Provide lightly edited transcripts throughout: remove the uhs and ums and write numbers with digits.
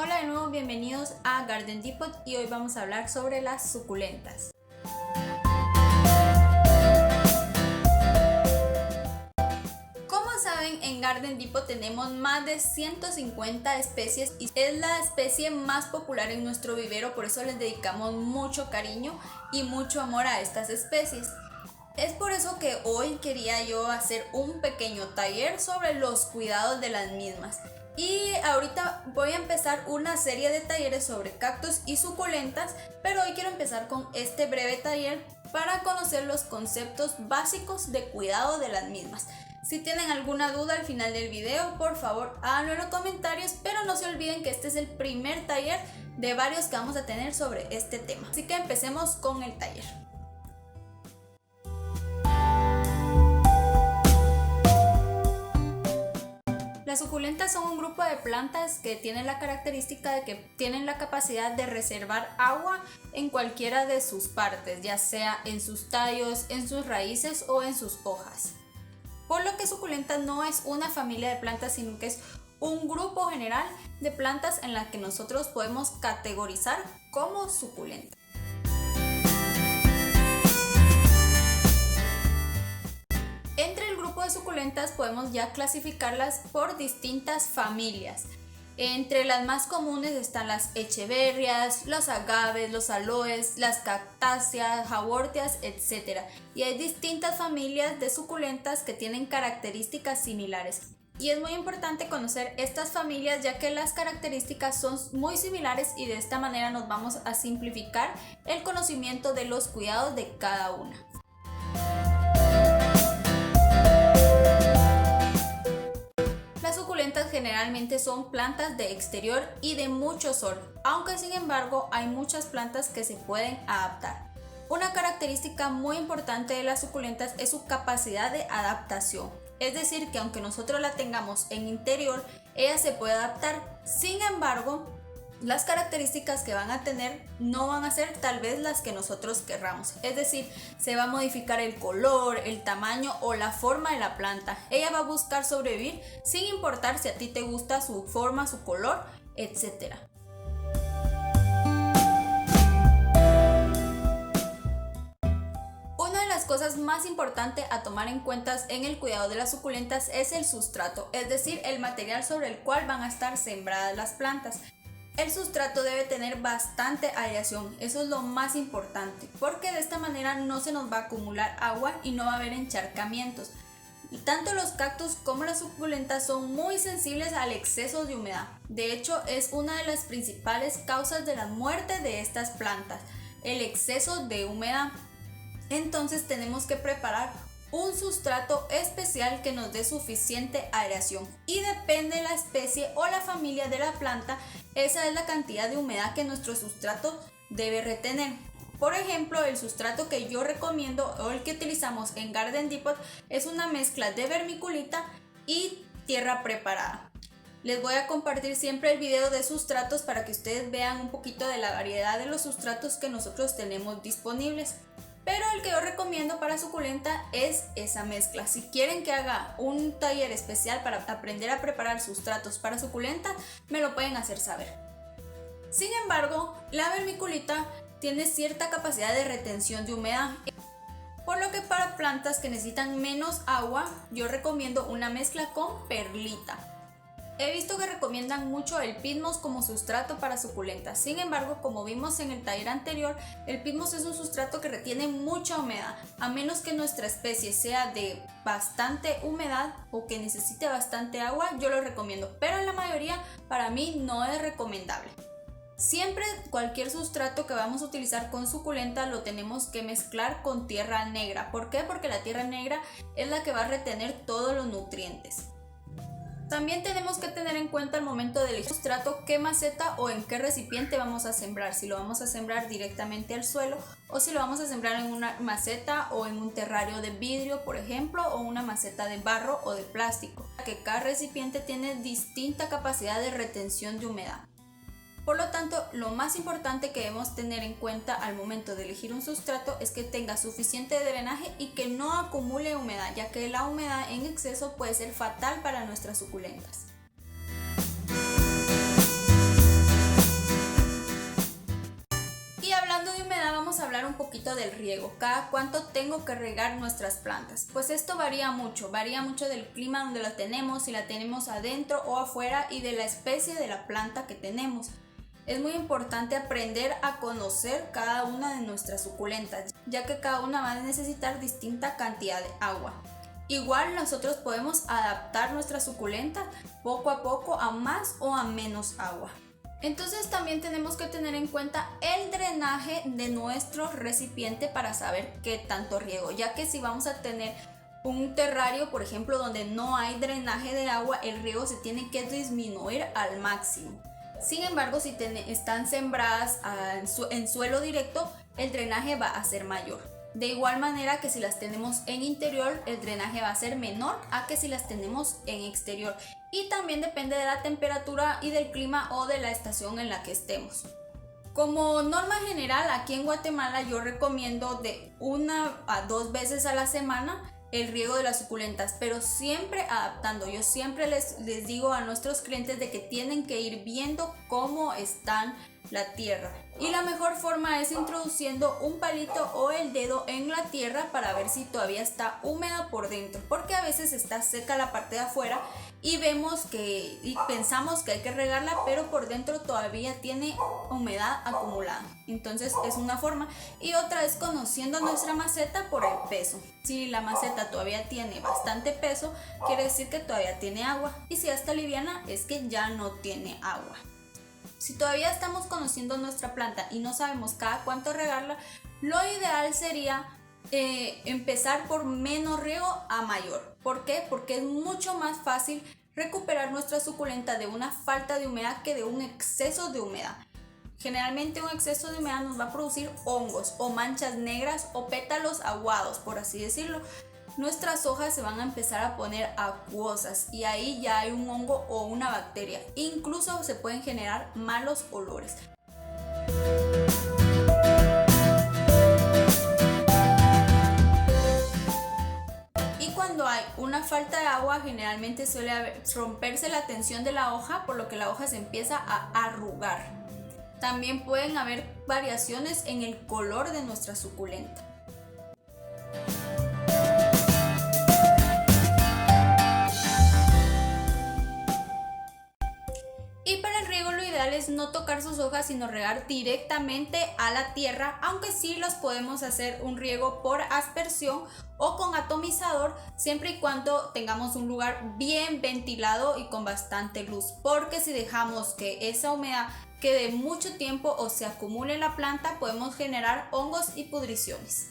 Hola de nuevo, bienvenidos a Garden Depot y hoy vamos a hablar sobre las suculentas. Como saben, en Garden Depot tenemos más de 150 especies y es la especie más popular en nuestro vivero, por eso les dedicamos mucho cariño y mucho amor a estas especies. Es por eso que hoy quería yo hacer un pequeño taller sobre los cuidados de las mismas. Y ahorita voy a empezar una serie de talleres sobre cactus y suculentas, pero hoy quiero empezar con este breve taller para conocer los conceptos básicos de cuidado de las mismas. Si tienen alguna duda al final del video, por favor háganlo en los comentarios, pero no se olviden que este es el primer taller de varios que vamos a tener sobre este tema. Así que empecemos con el taller. Las suculentas son un grupo de plantas que tienen la característica de que tienen la capacidad de reservar agua en cualquiera de sus partes, ya sea en sus tallos, en sus raíces o en sus hojas. Por lo que suculenta no es una familia de plantas, sino que es un grupo general de plantas en la que nosotros podemos categorizar como suculenta. Entre el grupo de suculentas podemos ya clasificarlas por distintas familias. Entre las más comunes están las echeverrias, los agaves, los aloes, las cactáceas, haworthias, etc. Y hay distintas familias de suculentas que tienen características similares. Y es muy importante conocer estas familias ya que las características son muy similares y de esta manera nos vamos a simplificar el conocimiento de los cuidados de cada una. Generalmente son plantas de exterior y de mucho sol, aunque sin embargo hay muchas plantas que se pueden adaptar. Una característica muy importante de las suculentas es su capacidad de adaptación, es decir que aunque nosotros la tengamos en interior, ella se puede adaptar. Sin embargo, las características que van a tener no van a ser tal vez las que nosotros querramos, es decir, se va a modificar el color, el tamaño o la forma de la planta. Ella va a buscar sobrevivir sin importar si a ti te gusta su forma, su color, etc. Una de las cosas más importantes a tomar en cuenta en el cuidado de las suculentas es el sustrato, es decir, el material sobre el cual van a estar sembradas las plantas. El sustrato debe tener bastante aireación, eso es lo más importante, porque de esta manera no se nos va a acumular agua y no va a haber encharcamientos. Tanto los cactus como las suculentas son muy sensibles al exceso de humedad. De hecho, es una de las principales causas de la muerte de estas plantas, el exceso de humedad. Entonces tenemos que preparar un sustrato especial que nos dé suficiente aireación y depende de la especie o la familia de la planta, esa es la cantidad de humedad que nuestro sustrato debe retener. Por ejemplo, el sustrato que yo recomiendo o el que utilizamos en Garden Depot es una mezcla de vermiculita y tierra preparada. Les voy a compartir siempre el video de sustratos para que ustedes vean un poquito de la variedad de los sustratos que nosotros tenemos disponibles. Pero el que yo recomiendo para suculenta es esa mezcla. Si quieren que haga un taller especial para aprender a preparar sustratos para suculenta, me lo pueden hacer saber. Sin embargo, la vermiculita tiene cierta capacidad de retención de humedad, por lo que para plantas que necesitan menos agua, yo recomiendo una mezcla con perlita. He visto que recomiendan mucho el Pitmoss como sustrato para suculentas. Sin embargo, como vimos en el taller anterior, el Pitmoss es un sustrato que retiene mucha humedad. A menos que nuestra especie sea de bastante humedad o que necesite bastante agua, yo lo recomiendo. Pero en la mayoría, para mí, no es recomendable. Siempre cualquier sustrato que vamos a utilizar con suculenta lo tenemos que mezclar con tierra negra. ¿Por qué? Porque la tierra negra es la que va a retener todos los nutrientes. También tenemos que tener en cuenta al momento de elegir sustrato qué maceta o en qué recipiente vamos a sembrar, si lo vamos a sembrar directamente al suelo o si lo vamos a sembrar en una maceta o en un terrario de vidrio, por ejemplo, o una maceta de barro o de plástico, que cada recipiente tiene distinta capacidad de retención de humedad. Por lo tanto, lo más importante que debemos tener en cuenta al momento de elegir un sustrato es que tenga suficiente drenaje y que no acumule humedad, ya que la humedad en exceso puede ser fatal para nuestras suculentas. poquito del riego. ¿Cada cuánto tengo que regar nuestras plantas? Pues esto varía mucho del clima donde la tenemos, si la tenemos adentro o afuera y de la especie de la planta que tenemos. Es muy importante aprender a conocer cada una de nuestras suculentas, ya que cada una va a necesitar distinta cantidad de agua. Igual nosotros podemos adaptar nuestra suculenta poco a poco a más o a menos agua. Entonces también tenemos que tener en cuenta el drenaje de nuestro recipiente para saber qué tanto riego, ya que si vamos a tener un terrario, por ejemplo, donde no hay drenaje de agua, el riego se tiene que disminuir al máximo. Sin embargo, si están sembradas en suelo directo, el drenaje va a ser mayor. De igual manera que si las tenemos en interior, el drenaje va a ser menor a que si las tenemos en exterior. Y también depende de la temperatura y del clima o de la estación en la que estemos. Como norma general, aquí en Guatemala yo recomiendo de 1 a 2 veces a la semana el riego de las suculentas, pero siempre adaptando. Yo siempre les digo a nuestros clientes de que tienen que ir viendo cómo están la tierra, y la mejor forma es introduciendo un palito o el dedo en la tierra para ver si todavía está húmeda por dentro, porque a veces está seca la parte de afuera y pensamos que hay que regarla, pero por dentro todavía tiene humedad acumulada. Entonces es una forma, y otra es conociendo nuestra maceta por el peso. Si la maceta todavía tiene bastante peso, quiere decir que todavía tiene agua, y si ya está liviana es que ya no tiene agua. Si todavía estamos conociendo nuestra planta y no sabemos cada cuánto regarla, lo ideal sería empezar por menos riego a mayor. ¿Por qué? Porque es mucho más fácil recuperar nuestra suculenta de una falta de humedad que de un exceso de humedad. Generalmente un exceso de humedad nos va a producir hongos o manchas negras o pétalos aguados, por así decirlo. Nuestras hojas se van a empezar a poner acuosas y ahí ya hay un hongo o una bacteria. Incluso se pueden generar malos olores. Y cuando hay una falta de agua, generalmente suele romperse la tensión de la hoja, por lo que la hoja se empieza a arrugar. También pueden haber variaciones en el color de nuestra suculenta. Es no tocar sus hojas, sino regar directamente a la tierra, aunque sí los podemos hacer un riego por aspersión o con atomizador, siempre y cuando tengamos un lugar bien ventilado y con bastante luz, porque si dejamos que esa humedad quede mucho tiempo o se acumule en la planta, podemos generar hongos y pudriciones.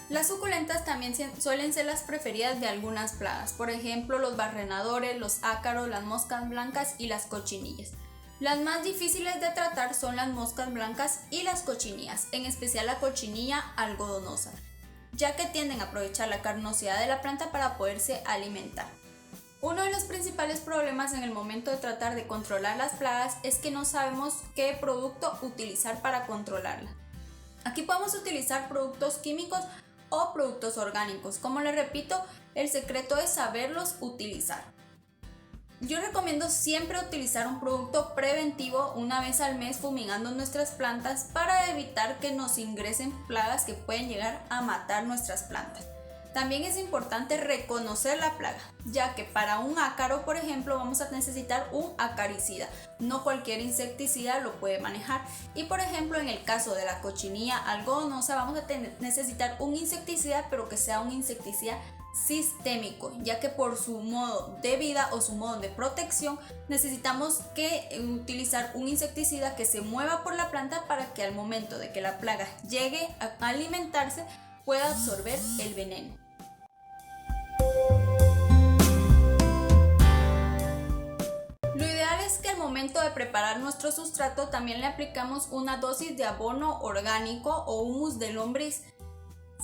Las suculentas también suelen ser las preferidas de algunas plagas, por ejemplo los barrenadores, los ácaros, las moscas blancas y las cochinillas. Las más difíciles de tratar son las moscas blancas y las cochinillas, en especial la cochinilla algodonosa, ya que tienden a aprovechar la carnosidad de la planta para poderse alimentar. Uno de los principales problemas en el momento de tratar de controlar las plagas es que no sabemos qué producto utilizar para controlarlas. Aquí podemos utilizar productos químicos o productos orgánicos. Como les repito, el secreto es saberlos utilizar. Yo recomiendo siempre utilizar un producto preventivo una vez al mes fumigando nuestras plantas para evitar que nos ingresen plagas que pueden llegar a matar nuestras plantas. También es importante reconocer la plaga, ya que para un ácaro, por ejemplo, vamos a necesitar un acaricida. No cualquier insecticida lo puede manejar. Y por ejemplo, en el caso de la cochinilla algodonosa, vamos a necesitar un insecticida, pero que sea un insecticida sistémico, ya que por su modo de vida o su modo de protección necesitamos utilizar un insecticida que se mueva por la planta para que al momento de que la plaga llegue a alimentarse pueda absorber el veneno. Lo ideal es que al momento de preparar nuestro sustrato también le aplicamos una dosis de abono orgánico o humus de lombriz.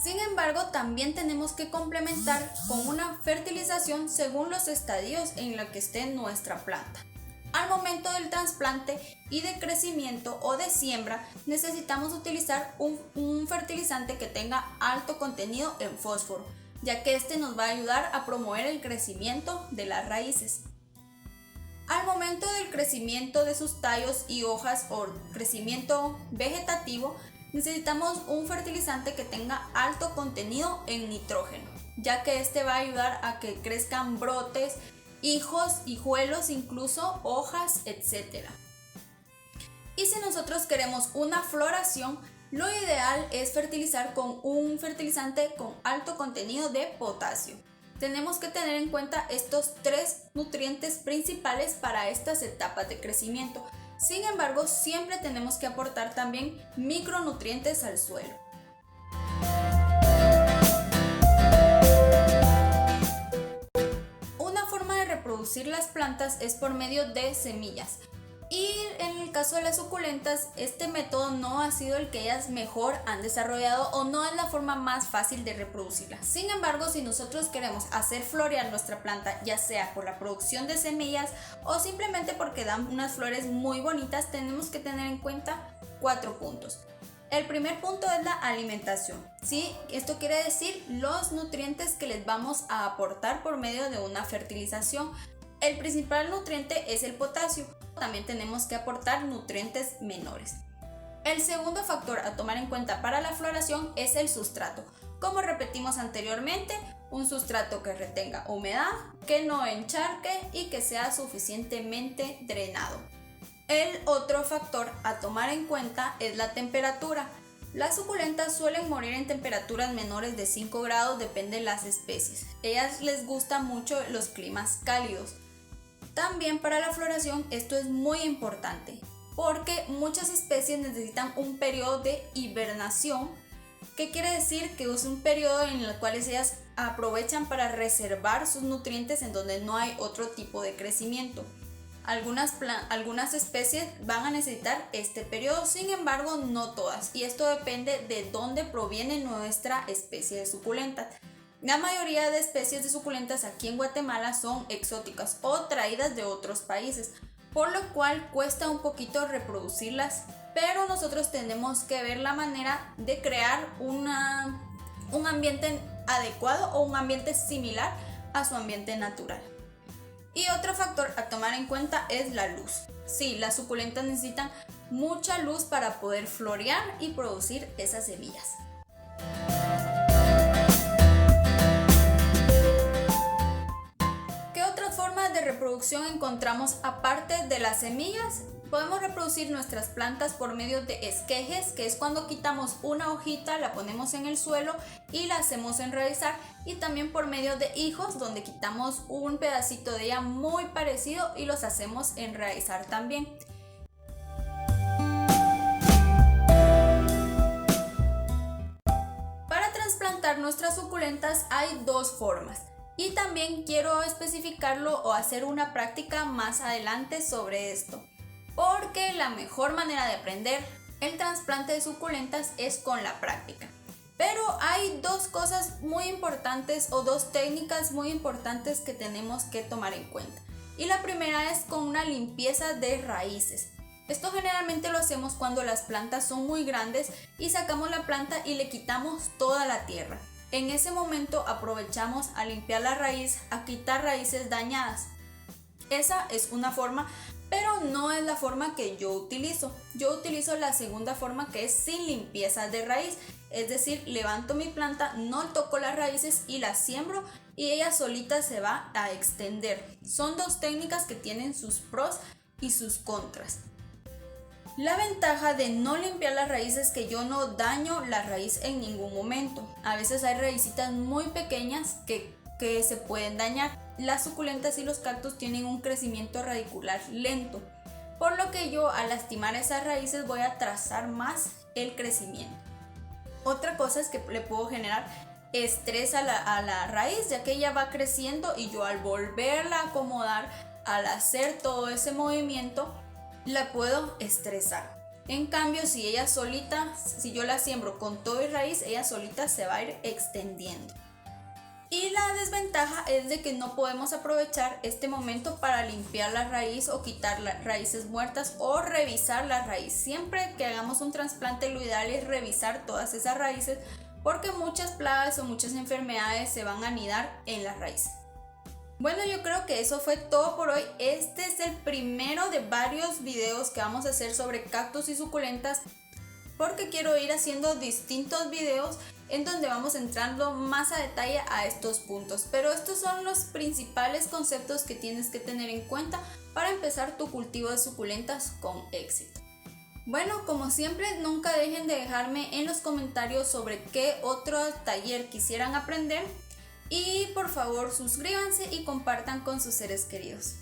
Sin embargo, también tenemos que complementar con una fertilización según los estadios en los que esté nuestra planta. Al momento del trasplante y de crecimiento o de siembra, necesitamos utilizar un fertilizante que tenga alto contenido en fósforo, ya que este nos va a ayudar a promover el crecimiento de las raíces. Al momento del crecimiento de sus tallos y hojas o crecimiento vegetativo, necesitamos un fertilizante que tenga alto contenido en nitrógeno, ya que este va a ayudar a que crezcan brotes, hijos, hijuelos, incluso hojas, etc. Y si nosotros queremos una floración, lo ideal es fertilizar con un fertilizante con alto contenido de potasio. Tenemos que tener en cuenta estos 3 nutrientes principales para estas etapas de crecimiento. Sin embargo, siempre tenemos que aportar también micronutrientes al suelo. Una forma de reproducir las plantas es por medio de semillas. Y en el caso de las suculentas, este método no ha sido el que ellas mejor han desarrollado o no es la forma más fácil de reproducirlas. Sin embargo, si nosotros queremos hacer florear nuestra planta, ya sea por la producción de semillas o simplemente porque dan unas flores muy bonitas, tenemos que tener en cuenta 4 puntos. El primer punto es la alimentación, ¿sí? Esto quiere decir los nutrientes que les vamos a aportar por medio de una fertilización. El principal nutriente es el potasio. También tenemos que aportar nutrientes menores. El segundo factor a tomar en cuenta para la floración es el sustrato. Como repetimos anteriormente, un sustrato que retenga humedad, que no encharque y que sea suficientemente drenado. El otro factor a tomar en cuenta es la temperatura. Las suculentas suelen morir en temperaturas menores de 5 grados, depende de las especies. Ellas les gustan mucho los climas cálidos. También para la floración esto es muy importante porque muchas especies necesitan un periodo de hibernación, que quiere decir que es un periodo en el cual ellas aprovechan para reservar sus nutrientes en donde no hay otro tipo de crecimiento. Algunas especies van a necesitar este periodo, sin embargo no todas, y esto depende de dónde proviene nuestra especie de suculenta. La mayoría de especies de suculentas aquí en Guatemala son exóticas o traídas de otros países, por lo cual cuesta un poquito reproducirlas, pero nosotros tenemos que ver la manera de crear un ambiente adecuado o un ambiente similar a su ambiente natural. Y otro factor a tomar en cuenta es la luz. Sí, las suculentas necesitan mucha luz para poder florear y producir esas semillas. De reproducción encontramos aparte de las semillas? Podemos reproducir nuestras plantas por medio de esquejes, que es cuando quitamos una hojita, la ponemos en el suelo y la hacemos enraizar, y también por medio de hijos, donde quitamos un pedacito de ella muy parecido y los hacemos enraizar también. Para trasplantar nuestras suculentas hay 2 formas. Y también quiero especificarlo o hacer una práctica más adelante sobre esto, porque la mejor manera de aprender el trasplante de suculentas es con la práctica. Pero hay 2 cosas muy importantes o 2 técnicas muy importantes que tenemos que tomar en cuenta. Y la primera es con una limpieza de raíces. Esto generalmente lo hacemos cuando las plantas son muy grandes y sacamos la planta y le quitamos toda la tierra. En ese momento aprovechamos a limpiar la raíz, a quitar raíces dañadas. Esa es una forma, pero no es la forma que yo utilizo. Yo utilizo la segunda forma, que es sin limpieza de raíz. Es decir, levanto mi planta, no toco las raíces y las siembro y ella solita se va a extender. Son 2 técnicas que tienen sus pros y sus contras. La ventaja de no limpiar las raíces es que yo no daño la raíz en ningún momento. A veces hay raícitas muy pequeñas que se pueden dañar. Las suculentas y los cactus tienen un crecimiento radicular lento, por lo que yo al lastimar esas raíces voy a atrasar más el crecimiento. Otra cosa es que le puedo generar estrés a la raíz, ya que ella va creciendo y yo al volverla a acomodar, al hacer todo ese movimiento, la puedo estresar. En cambio, si ella solita, si yo la siembro con todo y raíz, ella solita se va a ir extendiendo. Y la desventaja es de que no podemos aprovechar este momento para limpiar la raíz o quitar las raíces muertas o revisar la raíz. Siempre que hagamos un trasplante, lo ideal es revisar todas esas raíces, porque muchas plagas o muchas enfermedades se van a anidar en las raíces. Bueno, yo creo que eso fue todo por hoy. Este es el primero de varios videos que vamos a hacer sobre cactus y suculentas, porque quiero ir haciendo distintos videos en donde vamos entrando más a detalle a estos puntos. Pero estos son los principales conceptos que tienes que tener en cuenta para empezar tu cultivo de suculentas con éxito. Bueno, como siempre, nunca dejen de dejarme en los comentarios sobre qué otro taller quisieran aprender. Y por favor suscríbanse y compartan con sus seres queridos.